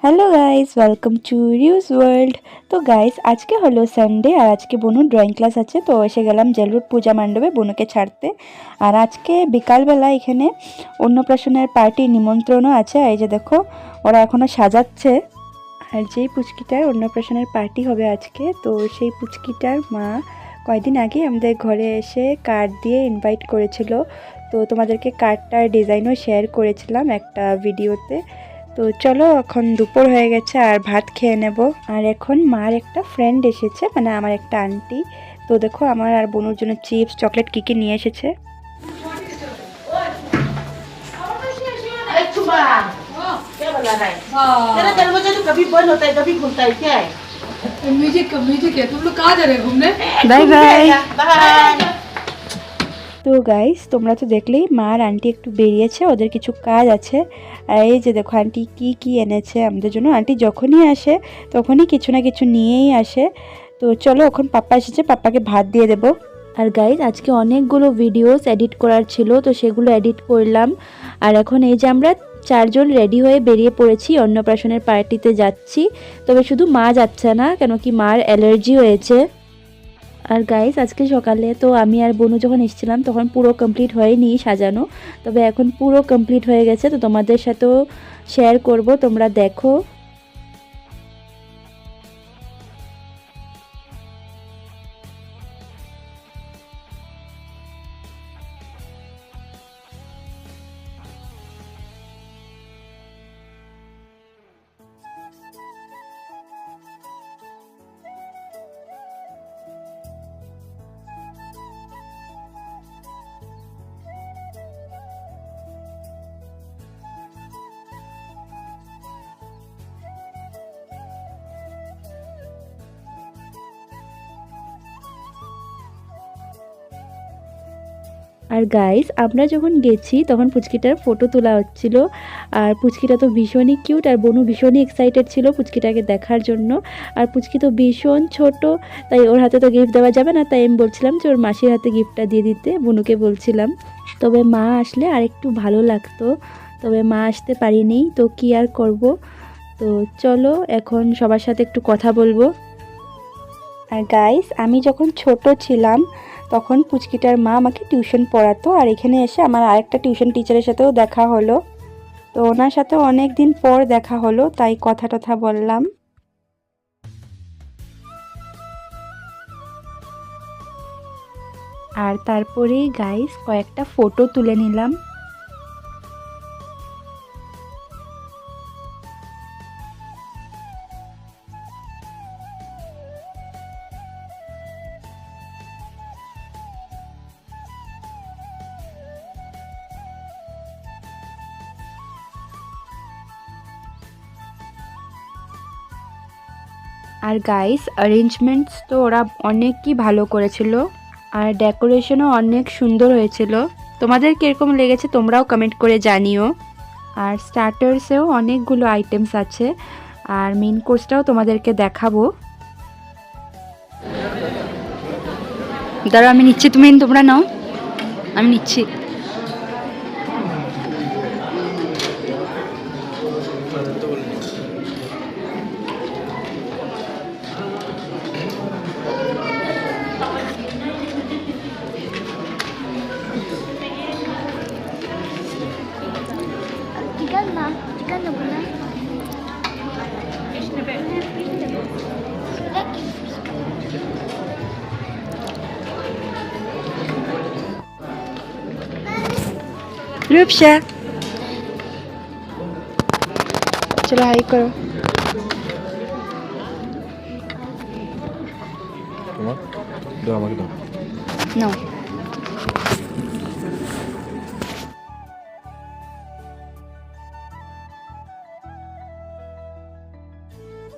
Hello guys, welcome to reuse world. তো guys, আজকে হলো সানডে আর আজকে বনুর ড্রয়িং ক্লাস আছে, তো এসে গেলাম জেলরুট পূজা মণ্ডপে বনুকে ছাড়তে। আর আজকে বিকালবেলা এখানে অন্নপ্রাশনের পার্টি নিমন্ত্রণও আছে। এই যে দেখো, ওরা এখনও সাজাচ্ছে। আর যেই পুচকিটার অন্নপ্রাশনের পার্টি হবে আজকে, তো সেই পুচকিটার মা কয়েকদিন আগে আমাদের ঘরে এসে কার্ড দিয়ে ইনভাইট করেছিল। তো তোমাদেরকে কার্ডটার ডিজাইনও শেয়ার করেছিলাম একটা ভিডিওতে। তো চলো, এখন দুপুর হয়ে গেছে আর ভাত খেয়ে নেব। আর এখন মার একটা ফ্রেন্ড এসেছে, মানে আমার একটা আন্টি। তো দেখো, আমার আর বোনের জন্য চিপস চকলেট কী কী নিয়ে এসেছে। क्या बना रहा है? तेरा दरवाजा तो कभी बंद होता है कभी खुलता है, क्या है? म्यूजिक है। तुम लोग कहाँ जा रहे हो घूमने? Bye bye. बाय। তো গাইস, তোমরা তো দেখলেই মা আর আন্টি একটু বেরিয়েছে, ওদের কিছু কাজ আছে। আর এই যে দেখো আন্টি কি কি এনেছে আমাদের জন্য। আন্টি যখনই আসে তখনই কিছু না কিছু নিয়েই আসে। তো চলো, এখন পাপ্পা এসেছে, পাপ্পাকে ভাত দিয়ে দেবো। আর গাইস, আজকে অনেকগুলো ভিডিওস এডিট করার ছিল, তো সেগুলো এডিট করলাম। আর এখন এই যে আমরা চারজন রেডি হয়ে বেরিয়ে পড়েছি, অন্নপ্রাশনের পার্টিতে যাচ্ছি। তবে শুধু মা যাচ্ছে না, কেন কি মার অ্যালার্জি হয়েছে। আর গাইস, আজকে সকালে তো আমি আর বনু যখন এসেছিলাম তখন পুরো কমপ্লিট হয়নি সাজানো, তবে এখন পুরো কমপ্লিট হয়ে গেছে। তো তোমাদের সাথেও শেয়ার করব, তোমরা দেখো। আর গাইস, আমরা যখন গেছি তখন পুচকিটার ফটো তোলা হচ্ছিল। আর পুচকিটা তো ভীষণই কিউট, আর বনু ভীষণই এক্সাইটেড ছিল পুচকিটাকে দেখার জন্য। আর পুচকি তো ভীষণ ছোট, তাই ওর হাতে তো গিফট দেওয়া যাবে না, তাই আমি বলছিলাম যে ওর মাসির হাতে গিফটটা দিয়ে দিতে, বনুকে বলছিলাম। তবে মা আসলে আর একটু ভালো লাগতো, তবে মা আসতে পারিনি, তো কি আর করব। তো চলো, এখন সবার সাথে একটু কথা বলবো। আর গাইস, আমি যখন ছোট ছিলাম তখন পুচকিটার মা আমাকে টিউশন পড়াতো, আর এখানে এসে আমার আরেকটা টিউশন টিচারের সাথেও দেখা হলো। তো ওনার সাথে অনেক দিন পর দেখা হলো, তাই কথা টথা বললাম। আর তারপরেই গাইস কয়েকটা ফটো তুলে নিলাম। আর গাইস, অ্যারেঞ্জমেন্টস তো ওরা অনেকই ভালো করেছিল, আর ডেকোরেশনও অনেক সুন্দর হয়েছিল। তোমাদের কীরকম লেগেছে তোমরাও কমেন্ট করে জানিও। আর স্টার্টার্সেও অনেকগুলো আইটেমস আছে, আর মেন কোর্সটাও তোমাদেরকে দেখাবো। দাঁড়াও, আমি নিচ্ছি, তোমরা নাও, আমি নিচ্ছি। Chicken na muna. রূপসা, চলো হাই করো। তোমার দাও, আমাকে দাও। নাও।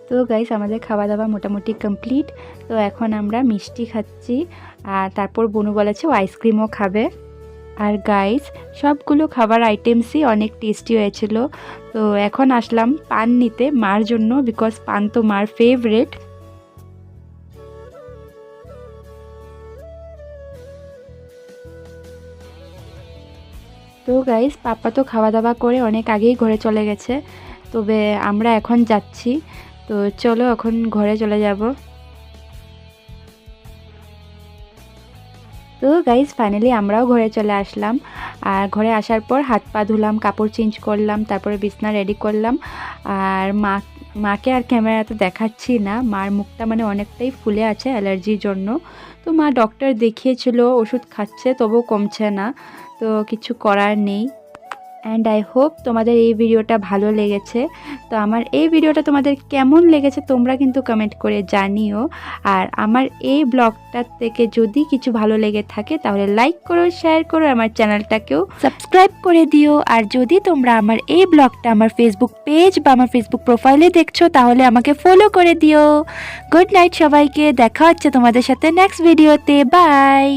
তো গাইস, আমাদের খাওয়া দাওয়া মোটামুটি কমপ্লিট। তো এখন আমরা মিষ্টি খাচ্ছি, আর তারপর বনু বলেছে ও আইসক্রিমও খাবে। আর গাইস, সবগুলো খাবার আইটেমসই অনেক টেস্টি হয়েছিল। তো এখন আসলাম পান নিতে মার জন্য, বিকজ পান তো মার ফেভারেট। তো গাইস, পাপা তো খাওয়া দাওয়া করে অনেক আগেই ঘরে চলে গেছে। তবে আমরা এখন যাচ্ছি, তো চলো এখন ঘরে চলে যাব। তো গাইজ ফাইনালি আমরাও ঘরে চলে আসলাম। আর ঘরে আসার পর হাত পা ধুলাম, কাপড় চেঞ্জ করলাম, তারপরে বিছনা রেডি করলাম। আর মাকে আর ক্যামেরাতে দেখাচ্ছি না, মার মুখটা মানে অনেকটাই ফুলে আছে অ্যালার্জির জন্য। তো মা ডক্টর দেখিয়েছিল, ওষুধ খাচ্ছে, তবুও কমছে না, তো কিছু করার নেই। অ্যান্ড আই হোপ তোমাদের এই ভিডিওটা ভালো লেগেছে। তো আমার এই ভিডিওটা তোমাদের কেমন লেগেছে তোমরা কিন্তু কমেন্ট করে জানিও। আর আমার এই ব্লগটার থেকে যদি কিছু ভালো লেগে থাকে তাহলে লাইক করো, শেয়ার করো, আমার চ্যানেলটাকেও সাবস্ক্রাইব করে দিও। আর যদি তোমরা আমার এই ব্লগটা আমার ফেসবুক পেজ বা আমার ফেসবুক প্রোফাইলে দেখছো তাহলে আমাকে ফলো করে দিও। গুড নাইট সবাইকে, দেখা হচ্ছে তোমাদের সাথে নেক্সট ভিডিওতে। বাই।